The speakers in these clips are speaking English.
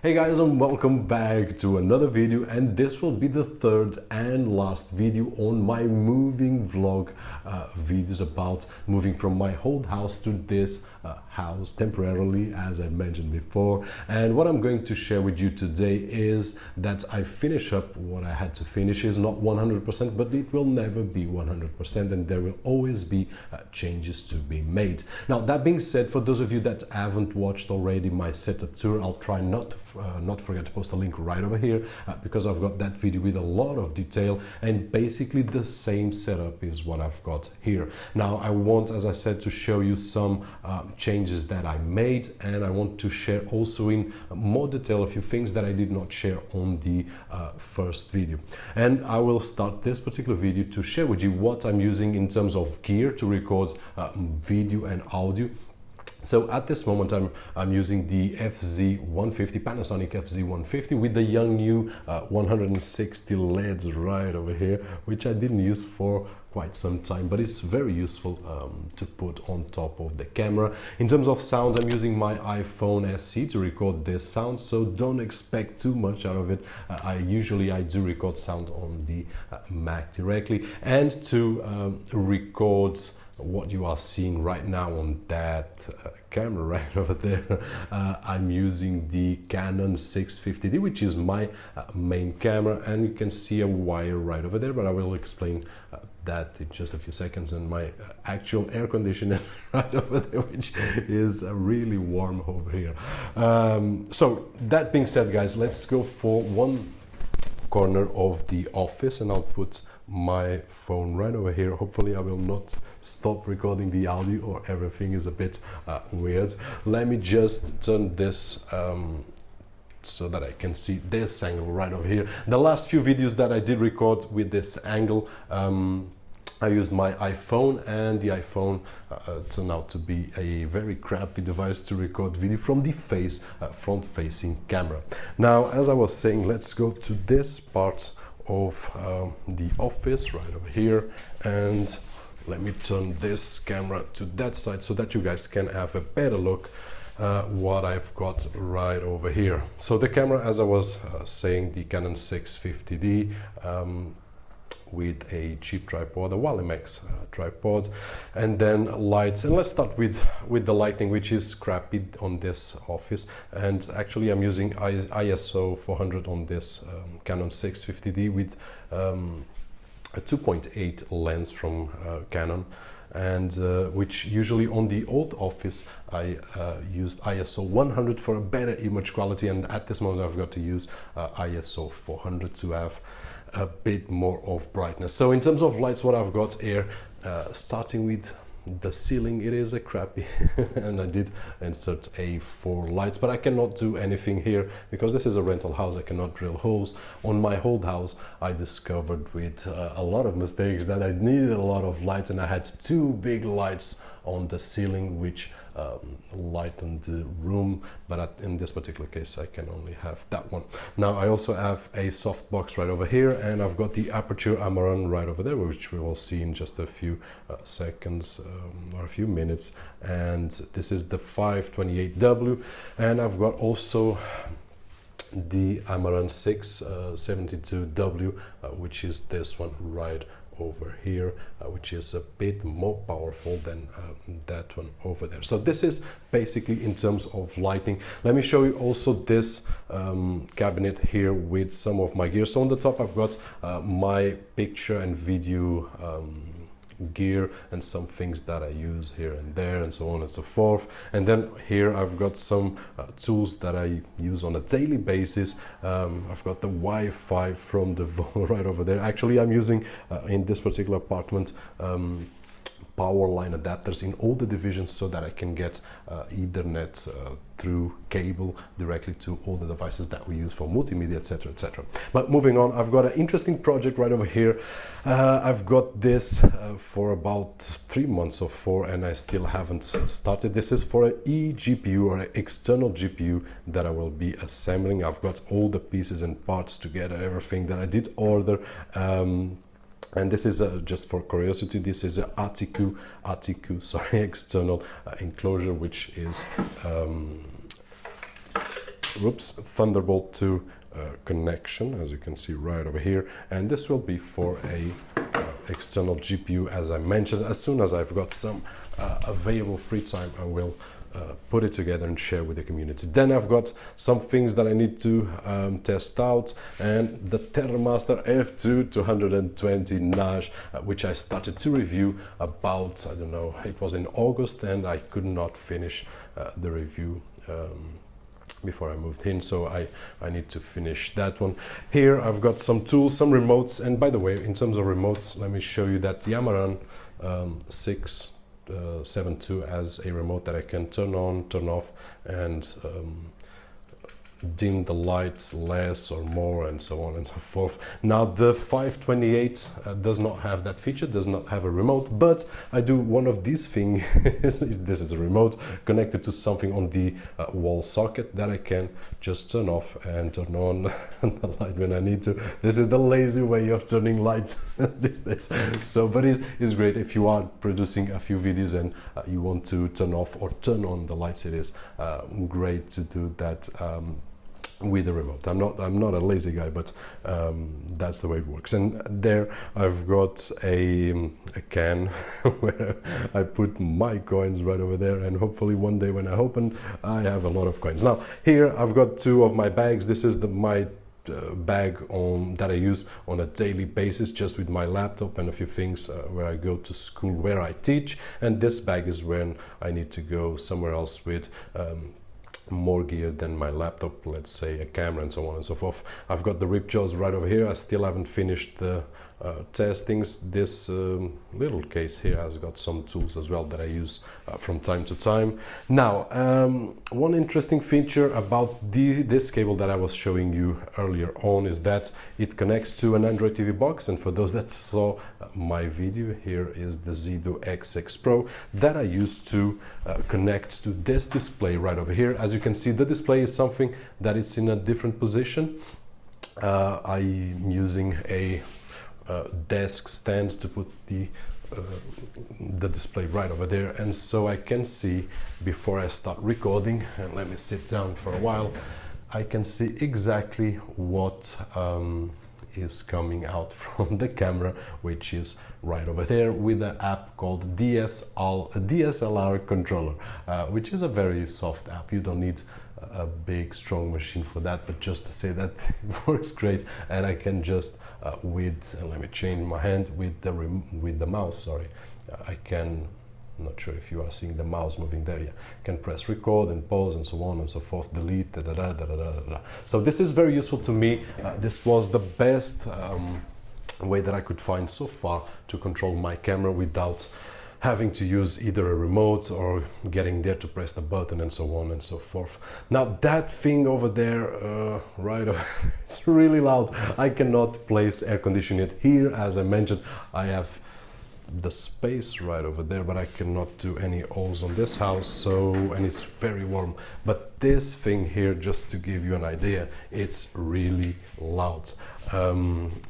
Hey guys, and welcome back to another video, and this will be the third and last video on my moving vlog videos about moving from my old house to this house temporarily, as I mentioned before. And what I'm going to share with you today is that I finish up what I had to finish. Is not 100%, but it will never be 100%, and there will always be changes to be made. Now, that being said, for those of you that haven't watched already my setup tour, I'll try not forget to post a link right over here because I've got that video with a lot of detail, and basically the same setup is what I've got here. Now I want, as I said, to show you some changes that I made, and I want to share also in more detail a few things that I did not share on the first video. And I will start this particular video to share with you what I'm using in terms of gear to record video and audio. So at this moment I'm using the FZ150, Panasonic FZ150 with the young new 160 LEDs right over here, which I didn't use for quite some time, but it's very useful to put on top of the camera. In terms of sound, I'm using my iPhone SE to record this sound, so don't expect too much out of it. I do record sound on the Mac directly, and to record what you are seeing right now on that camera right over there, I'm using the Canon 650D, which is my main camera, and you can see a wire right over there, but I will explain that in just a few seconds. And my actual air conditioner right over there, which is really warm over here. So that being said, guys, let's go for one corner of the office, and I'll put my phone right over here. Hopefully I will not stop recording the audio or everything is a bit weird. Let me just turn this so that I can see this angle right over here. The last few videos that I did record with this angle, I used my iPhone, and the iPhone turned out to be a very crappy device to record video from the front-facing camera. Now, as I was saying, let's go to this part of the office right over here, and let me turn this camera to that side so that you guys can have a better look what I've got right over here. So the camera, as I was saying, the Canon 650D with a cheap tripod, a Imac tripod, and then lights. And let's start with the lighting, which is crappy on this office. And actually I'm using ISO 400 on this Canon 650D with a 2.8 lens from Canon, and which usually on the old office I used ISO 100 for a better image quality, and at this moment I've got to use ISO 400 to have a bit more of brightness. So in terms of lights, what I've got here, starting with the ceiling, it is a crappy and I did insert A4 lights, but I cannot do anything here because this is a rental house. I cannot drill holes. On my old house I discovered with a lot of mistakes that I needed a lot of lights, and I had two big lights on the ceiling which lightened the room, but in this particular case I can only have that one. Now I also have a softbox right over here, and I've got the aperture Amaran right over there, which we will see in just a few seconds or a few minutes, and this is the 528W, and I've got also the Amaran 672W, which is this one right over here, which is a bit more powerful than that one over there. So this is basically in terms of lighting. Let me show you also this cabinet here with some of my gear. So on the top I've got my picture and video gear and some things that I use here and there, and so on and so forth. And then here I've got some tools that I use on a daily basis. I've got the Wi-Fi from the Volvo right over there. Actually, I'm using in this particular apartment power line adapters in all the divisions so that I can get Ethernet through cable directly to all the devices that we use for multimedia, etc, etc. But moving on, I've got an interesting project right over here. I've got this for about 3 months or 4, and I still haven't started. This is for an eGPU, or an external GPU that I will be assembling. I've got all the pieces and parts together, everything that I did order. And this is just for curiosity, this is an Atiku external enclosure, which is Thunderbolt 2 connection, as you can see right over here, and this will be for a external GPU, as I mentioned. As soon as I've got some available free time, I will put it together and share with the community. Then I've got some things that I need to test out, and the TerraMaster F2 220 Nash, which I started to review about, I don't know, it was in August, and I could not finish the review before I moved in, so I need to finish that one. Here I've got some tools, some remotes, and by the way, in terms of remotes, let me show you that the Amaran 672 has a remote that I can turn on, turn off, and dim the lights less or more, and so on and so forth. Now the 528 does not have that feature, does not have a remote, but I do one of these things. This is a remote connected to something on the wall socket that I can just turn off and turn on the light when I need to. This is the lazy way of turning lights these days. So, but it's great if you are producing a few videos and you want to turn off or turn on the lights. It is great to do that with the remote. I'm not a lazy guy, but that's the way it works. And there I've got a can where I put my coins right over there, and hopefully one day when I open, I have a lot of coins. Now here I've got two of my bags. This is my bag that I use on a daily basis, just with my laptop and a few things where I go to school, where I teach, and this bag is when I need to go somewhere else with more gear than my laptop, let's say a camera and so on and so forth. I've got the rip jaws right over here. I still haven't finished the testings. This little case here has got some tools as well that I use from time to time. Now, one interesting feature about this cable that I was showing you earlier on is that it connects to an Android TV box, and for those that saw my video, here is the Zido X6 Pro that I used to connect to this display right over here. As you can see, the display is something that it's in a different position. I'm using a desk stand to put the display right over there, and so I can see before I start recording, and let me sit down for a while, I can see exactly what is coming out from the camera, which is right over there with an app called DSLR controller, which is a very soft app. You don't need a big strong machine for that, but just to say that it works great, and I can just let me change my hand with the mouse. Sorry, I can. I'm not sure if you are seeing the mouse moving there. Yeah, can press record and pause and so on and so forth, delete, da, da, da, da, da, da, da. So this is very useful to me. This was the best way that I could find so far to control my camera without having to use either a remote or getting there to press the button and so on and so forth. Now that thing over there, it's really loud. I cannot place air conditioning here. As I mentioned, I have the space right over there, but I cannot do any holes on this house, so, and it's very warm. But this thing here, just to give you an idea, it's really loud.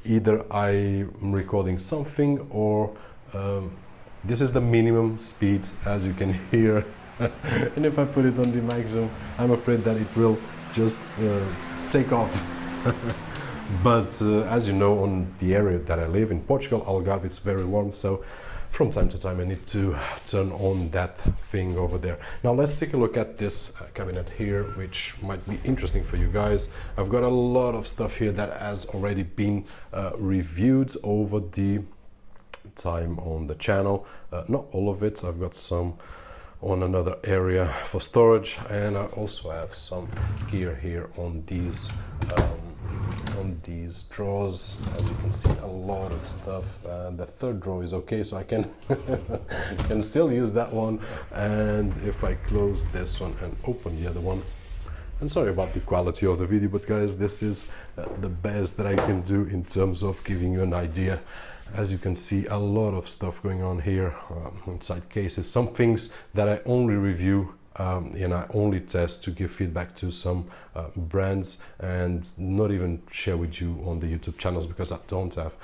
Either I'm recording something or this is the minimum speed, as you can hear. And if I put it on the maximum, I'm afraid that it will just take off. But as you know, on the area that I live in Portugal, Algarve, it's very warm, so from time to time I need to turn on that thing over there. Now let's take a look at this cabinet here, which might be interesting for you guys. I've got a lot of stuff here that has already been reviewed over the time on the channel. Not all of it. I've got some on another area for storage, and I also have some gear here on these drawers. As you can see, a lot of stuff. The third drawer is okay, so I can can still use that one. And if I close this one and open the other one, and sorry about the quality of the video, but guys, this is the best that I can do in terms of giving you an idea. As you can see, a lot of stuff going on here inside cases. Some things that I only review and I only test to give feedback to some brands and not even share with you on the YouTube channels because I don't have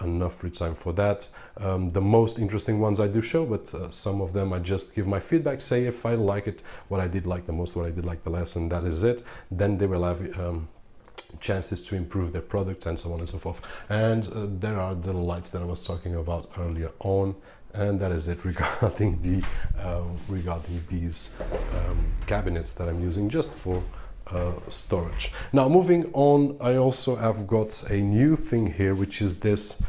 enough free time for that. The most interesting ones I do show, but some of them I just give my feedback, say if I like it, what I did like the most, what I did like the less, and that is it. Then they will have chances to improve their products and so on and so forth. And there are the lights that I was talking about earlier on, and that is it regarding the regarding these cabinets that I'm using just for storage. Now moving on, I also have got a new thing here, which is this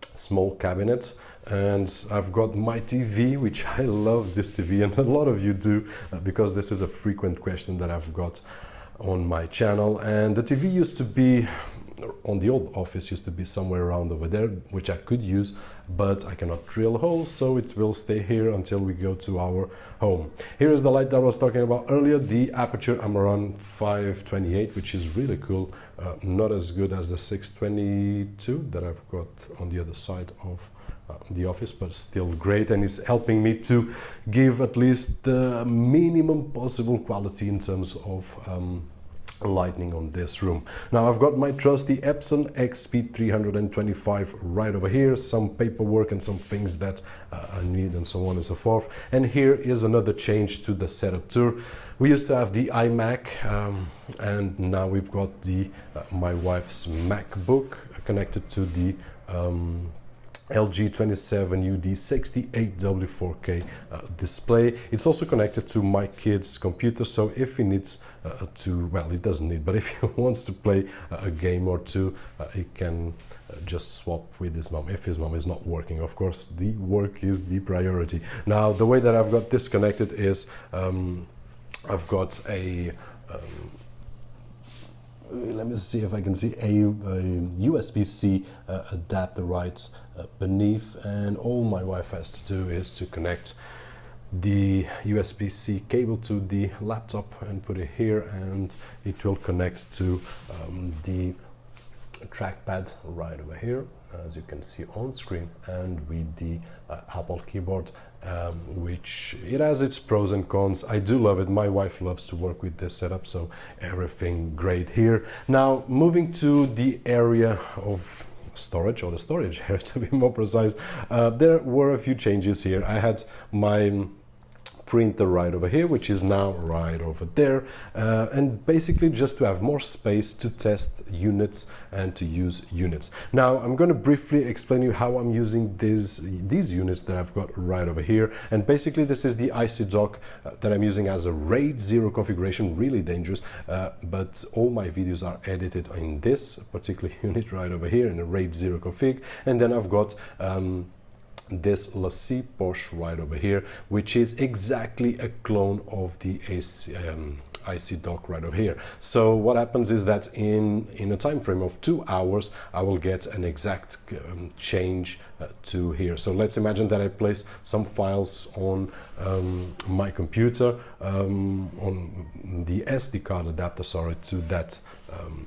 small cabinet, and I've got my TV, which I love this TV, and a lot of you do, because this is a frequent question that I've got on my channel. And the TV used to be on the old office, used to be somewhere around over there, which I could use, but I cannot drill holes, so it will stay here until we go to our home. Here is the light that I was talking about earlier. The aperture, I'm around 528, which is really cool. Not as good as the 622 that I've got on the other side of the office, but still great, and it's helping me to give at least the minimum possible quality in terms of lighting on this room. Now I've got my trusty Epson XP325 right over here, some paperwork and some things that I need and so on and so forth. And here is another change to the setup tour. We used to have the iMac and now we've got the my wife's MacBook connected to the LG 27UD68W 4K display. It's also connected to my kid's computer, so if he needs to, well, he doesn't need, but if he wants to play a game or two, he can just swap with his mom. If his mom is not working, of course, the work is the priority. Now, the way that I've got this connected is I've got a let me see if I can see a USB-C adapter right beneath, and all my wife has to do is to connect the USB-C cable to the laptop and put it here, and it will connect to the trackpad right over here, as you can see on screen, and with the Apple keyboard, which it has its pros and cons. I do love it. My wife loves to work with this setup, so everything great here. Now moving to the area of storage, or the storage area to be more precise, there were a few changes here. I had my printer right over here, which is now right over there, and basically just to have more space to test units and to use units. Now I'm going to briefly explain you how I'm using these units that I've got right over here, and basically this is the IC dock that I'm using as a RAID 0 configuration, really dangerous, but all my videos are edited in this particular unit right over here in a RAID 0 config. And then I've got this Lassie Porsche right over here, which is exactly a clone of the IC dock right over here. So what happens is that in a time frame of 2 hours, I will get an exact change to here. So let's imagine that I place some files on my computer, on the SD card adapter, sorry, to that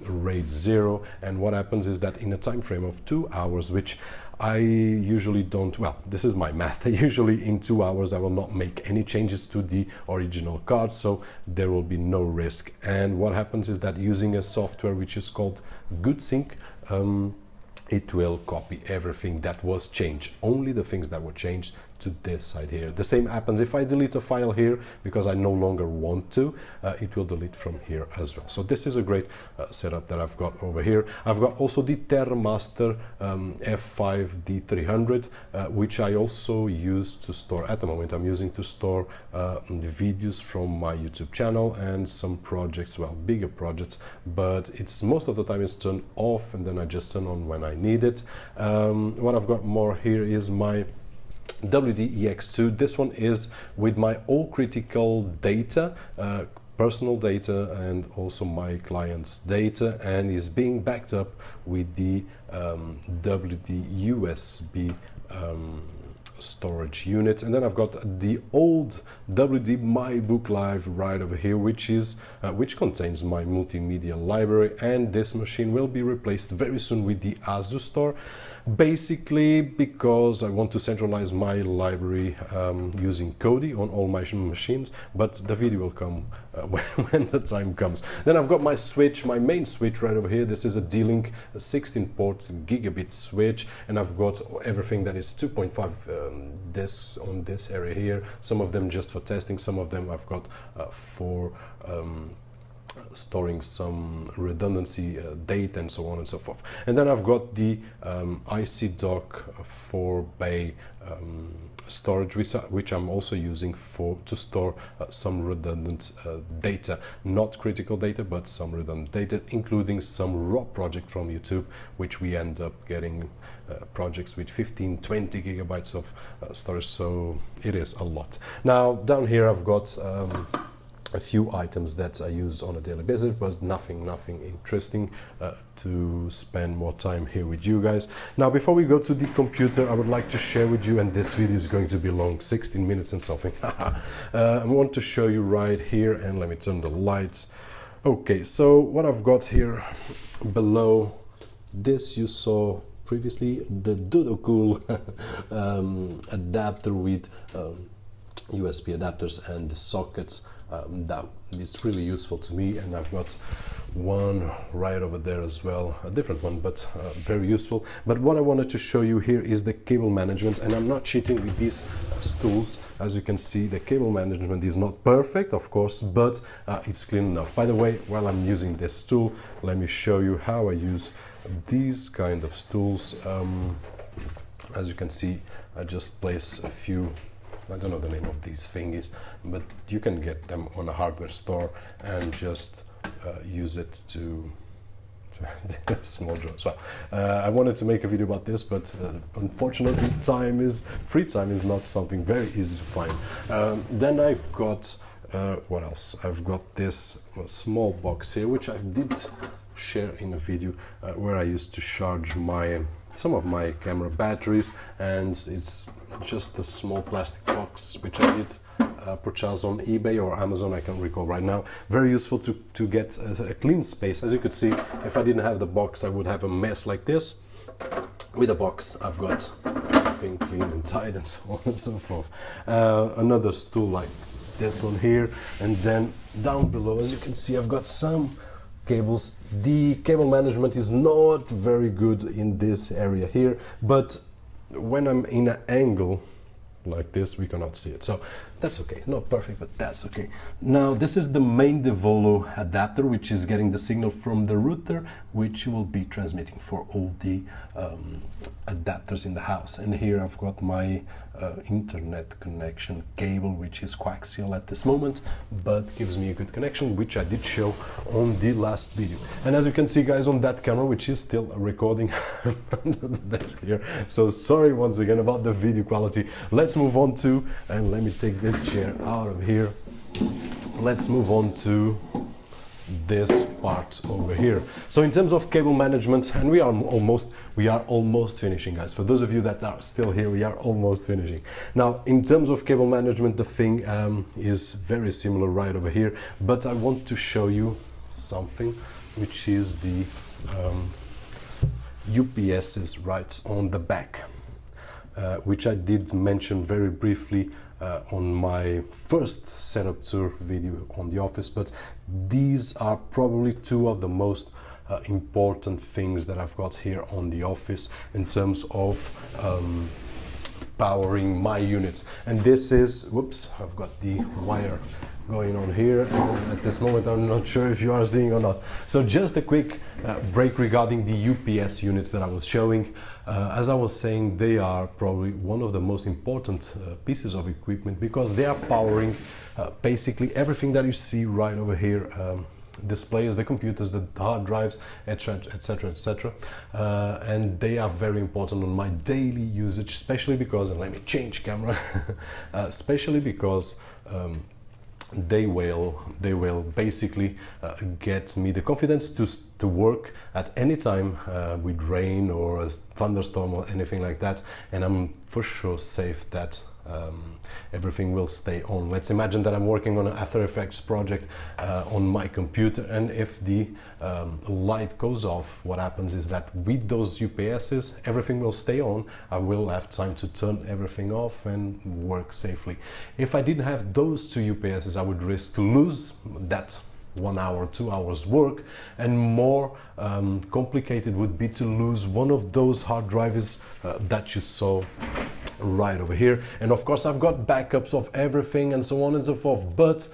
RAID 0, and what happens is that in a time frame of 2 hours, which I usually don't, well, this is my math, usually in 2 hours I will not make any changes to the original card, so there will be no risk. And what happens is that using a software which is called GoodSync, it will copy everything that was changed, only the things that were changed to this side here. The same happens if I delete a file here, because I no longer want to, it will delete from here as well. So this is a great setup that I've got over here. I've got also the CoolerMaster F5D300, which I also use to store, at the moment I'm using to store the videos from my YouTube channel and some projects, well, bigger projects, but it's most of the time it's turned off and then I just turn on when I need it. What I've got more here is my WD-EX2. This one is with my all critical data, personal data, and also my client's data, and is being backed up with the WD-USB storage unit. And then I've got the old WD My Book Live right over here, which contains my multimedia library, and this machine will be replaced very soon with the Asus store, basically because I want to centralize my library using Kodi on all my machines, but the video will come when the time comes. Then I've got my switch, my main switch right over here. This is a D-Link 16 ports gigabit switch, and I've got everything that is 2.5 discs on this area here, some of them just for testing, some of them I've got for storing some redundancy data and so on and so forth. And then I've got the IC dock 4-bay storage, which I'm also using to store some redundant data, not critical data, but some redundant data, including some raw project from YouTube, which we end up getting projects with 15-20 gigabytes of storage, so it is a lot. Now down here I've got a few items that I use on a daily basis, but nothing interesting to spend more time here with you guys. Now, before we go to the computer, I would like to share with you, and this video is going to be long, 16 minutes and something. I want to show you right here, and let me turn the lights. Okay, so what I've got here below this, you saw previously the Aerocool adapter with USB adapters and the sockets. That it's really useful to me, and I've got one right over there as well, a different one, but very useful. But what I wanted to show you here is the cable management, and I'm not cheating with these stools. As you can see, the cable management is not perfect, of course, but it's clean enough. By the way, while I'm using this tool, let me show you how I use these kind of stools. As you can see, I just place a few, I don't know the name of these thingies, but you can get them on a hardware store and just use it to small draw as well. I wanted to make a video about this, but unfortunately free time is not something very easy to find. Then I've got what else? I've got this small box here, which I did share in a video where I used to charge some of my camera batteries, and it's just a small plastic box which I did purchase on eBay or Amazon, I can't recall right now. Very useful to get a clean space. As you could see, if I didn't have the box, I would have a mess like this. With a box, I've got everything clean and tight and so on and so forth. Another stool like this one here, and then down below, as you can see, I've got some cables. The cable management is not very good in this area here, but when I'm in an angle like this, we cannot see it, so that's okay. Not perfect, but that's okay. Now this is the main Devolo adapter, which is getting the signal from the router, which will be transmitting for all the adapters in the house. And here I've got my internet connection cable, which is coaxial at this moment, but gives me a good connection, which I did show on the last video. And as you can see, guys, on that camera, which is still recording under the desk here, so sorry once again about the video quality. Let's move on to, and let me take this chair out of here, let's move on to this part over here. So in terms of cable management, and we are almost finishing, guys. For those of you that are still here, we are almost finishing. Now in terms of cable management, the thing is very similar right over here, but I want to show you something, which is the UPSs right on the back, which I did mention very briefly on my first setup tour video on the office, but these are probably two of the most important things that I've got here on the office in terms of powering my units. And this is, whoops, I've got the wire going on here, and at this moment I'm not sure if you are seeing or not. So just a quick break regarding the UPS units that I was showing. As I was saying, they are probably one of the most important pieces of equipment, because they are powering basically everything that you see right over here. Displays, the computers, the hard drives, etc, etc, etc, and they are very important on my daily usage, especially because, and let me change camera, especially because they will basically get me the confidence to work at any time with rain or a thunderstorm or anything like that, and I'm for sure safe that everything will stay on. Let's imagine that I'm working on an After Effects project on my computer, and if the light goes off, what happens is that with those UPSs everything will stay on. I will have time to turn everything off and work safely. If I didn't have those two UPSs, I would risk to lose that 1 hour, 2 hours work, and more complicated would be to lose one of those hard drives that you saw right over here. And of course I've got backups of everything and so on and so forth, but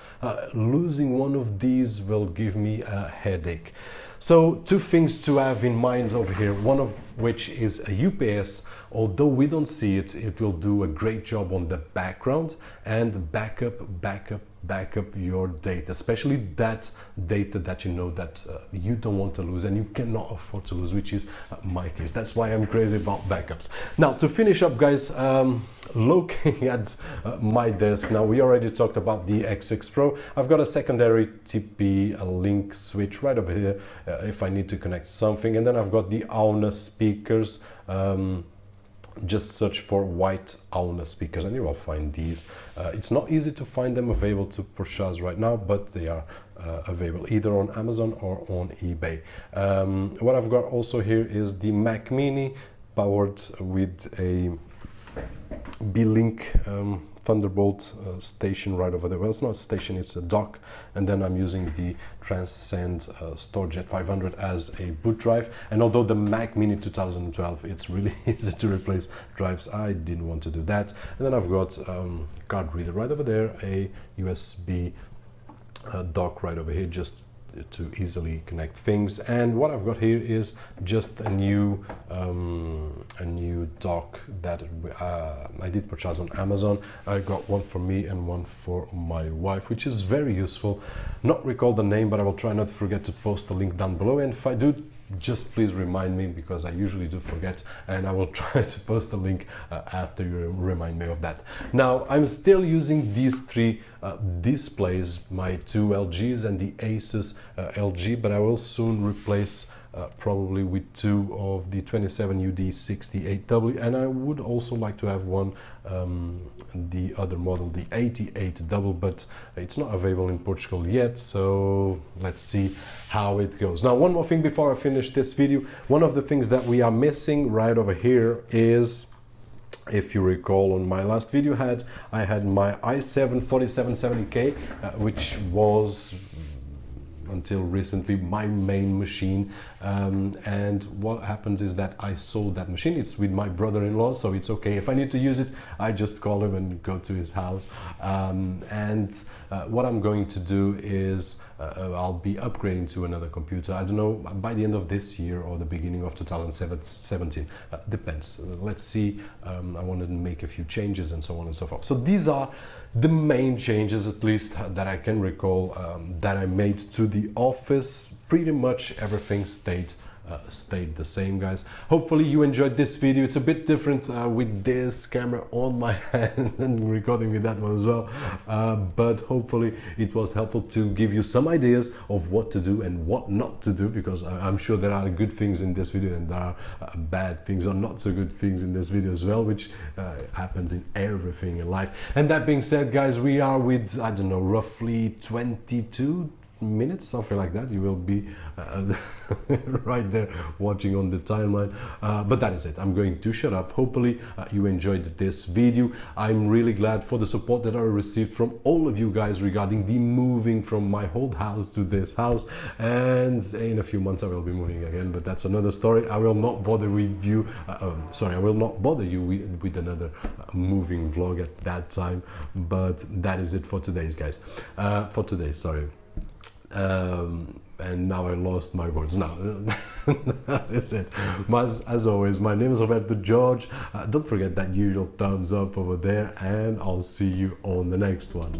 losing one of these will give me a headache. So two things to have in mind over here, one of which is a UPS. Although we don't see it, it will do a great job on the background and backup your data, especially that data that you know that you don't want to lose and you cannot afford to lose, which is my case. That's why I'm crazy about backups. Now, to finish up, guys, looking at my desk, now we already talked about the X6 Pro. I've got a secondary TP link switch right over here if I need to connect something, and then I've got the Auna speakers. Just search for white Auna speakers and you will find these. It's not easy to find them available to purchase right now, but they are available either on Amazon or on eBay. What I've got also here is the Mac Mini powered with a B-Link Thunderbolt station right over there. Well, it's not a station, it's a dock, and then I'm using the Transcend StoreJet 500 as a boot drive. And although the Mac Mini 2012, it's really easy to replace drives, I didn't want to do that. And then I've got card reader right over there, a USB dock right over here, just to easily connect things. And what I've got here is just a new dock that I did purchase on Amazon. I got one for me and one for my wife, which is very useful. Not recall the name, but I will try not to forget to post the link down below, and if I do, just please remind me, because I usually do forget, and I will try to post the link after you remind me of that. Now, I'm still using these three displays, my two LGs and the Asus LG, but I will soon replace probably with two of the 27UD68W, and I would also like to have one, the other model, the 88W, but it's not available in Portugal yet, so let's see how it goes. Now, one more thing before I finish this video. One of the things that we are missing right over here is, if you recall, on my last video I had my i7 4770K, which was until recently my main machine, and what happens is that I sold that machine. It's with my brother-in-law, so it's okay. If I need to use it, I just call him and go to his house. What I'm going to do is I'll be upgrading to another computer. I don't know, by the end of this year or the beginning of 2017, depends. Let's see. I wanted to make a few changes and so on and so forth. So these are the main changes, at least that I can recall, that I made to the office. Pretty much everything stayed the same, guys. Hopefully you enjoyed this video. It's a bit different with this camera on my hand and recording with that one as well, but hopefully it was helpful to give you some ideas of what to do and what not to do, because I'm sure there are good things in this video and there are bad things or not so good things in this video as well, which happens in everything in life. And that being said, guys, we are with, I don't know, roughly 22 minutes, something like that. You will be right there watching on the timeline, but that is it. I'm going to shut up. Hopefully you enjoyed this video. I'm really glad for the support that I received from all of you guys regarding the moving from my old house to this house, and in a few months I will be moving again, but that's another story. I will not bother with you I will not bother you with another moving vlog at that time, but that is it for today's, guys. Sorry. And now I lost my words. Now, that is it. As always, my name is Roberto Jorge. Don't forget that usual thumbs up over there, and I'll see you on the next one.